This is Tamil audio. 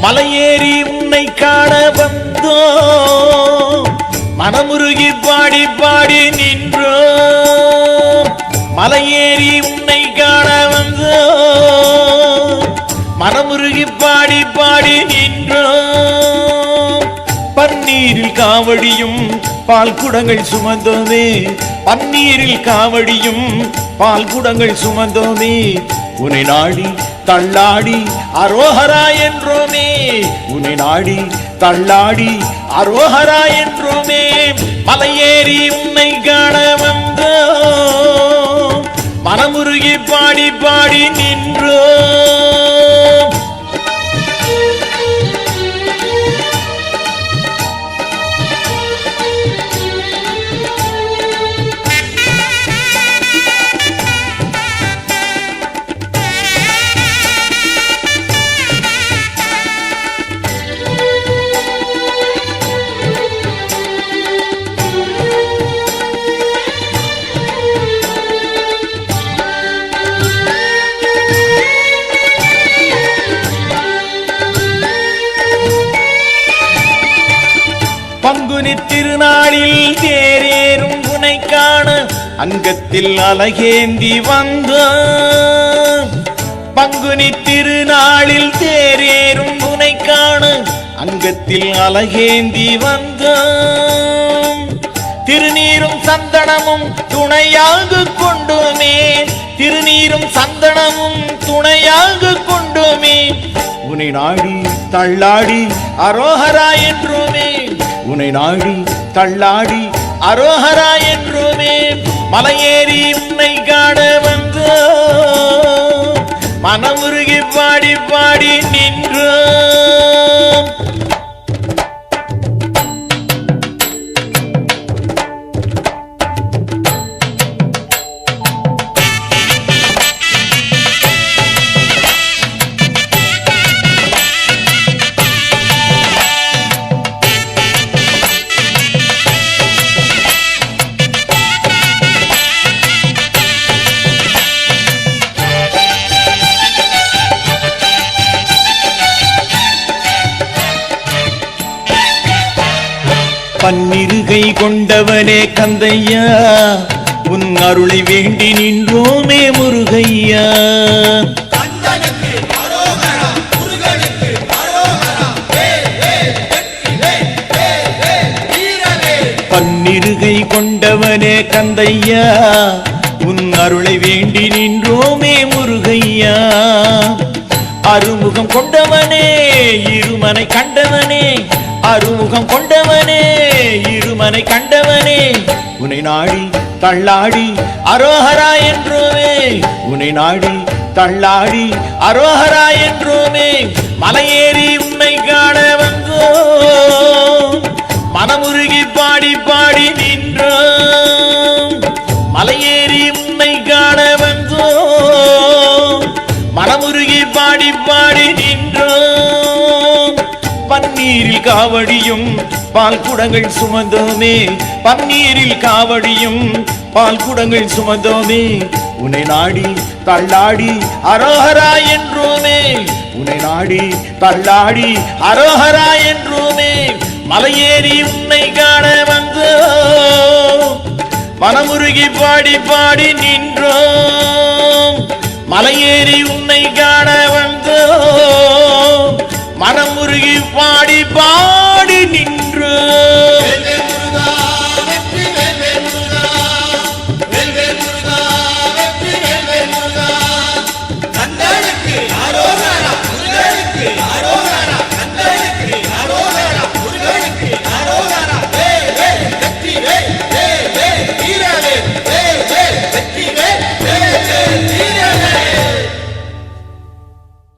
மலையேறி உன்னை காண வந்தோ, மனமுருகி பாடி பாடி நின்றோ. மலையேறி உன்னை காண வந்தோ, மனமுருகி பாடி பாடி நின்றோ. பன்னீரில் காவடியும் பால் குடங்கள் சுமந்தோமே, பன்னீரில் காவடியும் பால் குடங்கள் சுமந்தோமே. உன்னை நாடி தள்ளாடி அரோஹரா என்றோமே, உன்னை நாடி தள்ளாடி அரோஹரா என்றோமே. மலையேறி உன்னை காண வந்தோ, மனமுருகி பாடி பாடி நின்றோ. பங்குனி திருநாளில் தேரேறும் உனை காண அங்கத்தில் அலகேந்தி வந்த. பங்குனி திருநாளில் தேரேறும் உனை காண அங்கத்தில் அலகேந்தி வந்த. திருநீரும் சந்தனமும் துணையாக கொண்டோமே, திருநீரும் சந்தனமும் துணையாக கொண்டோமே. உன்னை நாடி தள்ளாடி அரோஹரா என்றோமே, உன்னை நாடி தள்ளாடி அரோஹரா என்றோமே. மலையேறி உன்னை காண வந்தோ, மனமுருகி பாடி பாடி நின்றோ. பன்னிருகை கொண்டவனே கந்தையா, உன் அருளை வேண்டி நின்றோமே முருகையா. பன்னிருகை கொண்டவனே கந்தையா, உன் அருளை வேண்டி நின்றோமே முருகையா. அருமுகம் கொண்டவனே இருமனை கண்டவனே, அருமுகம் கொண்டவனே இருமனை கண்டவனே. உன்னை நாடி தள்ளாடி அரோஹரா என்றோமே, உன்னை நாடி தள்ளாடி அரோஹரா என்றோமே. மலையேறி உன்னை காண வந்தோ, மனமுருகி பாடி பாடி நின்றோ. மலையேறி உன்னை காண வந்தோ, மனமுருகி பாடி பாடி நின்றோ. பன்னீரில் காவடியும் பால் குடங்கள் சுமந்தோமே, பன்னீரில் காவடியும் பால் குடங்கள் சுமந்தோமே. உன்னை நாடி தள்ளாடி அரோஹரா என்றோமே, உன்னை நாடி தள்ளாடி அரோஹரா என்றோமே. மலையேறி உன்னை காண வந்தோ, மனமுருகி பாடி பாடி நின்றோ. மலையேறி உன்னை காண வந்தோ, மனமுருகி பாடி பாடி நின்றோ.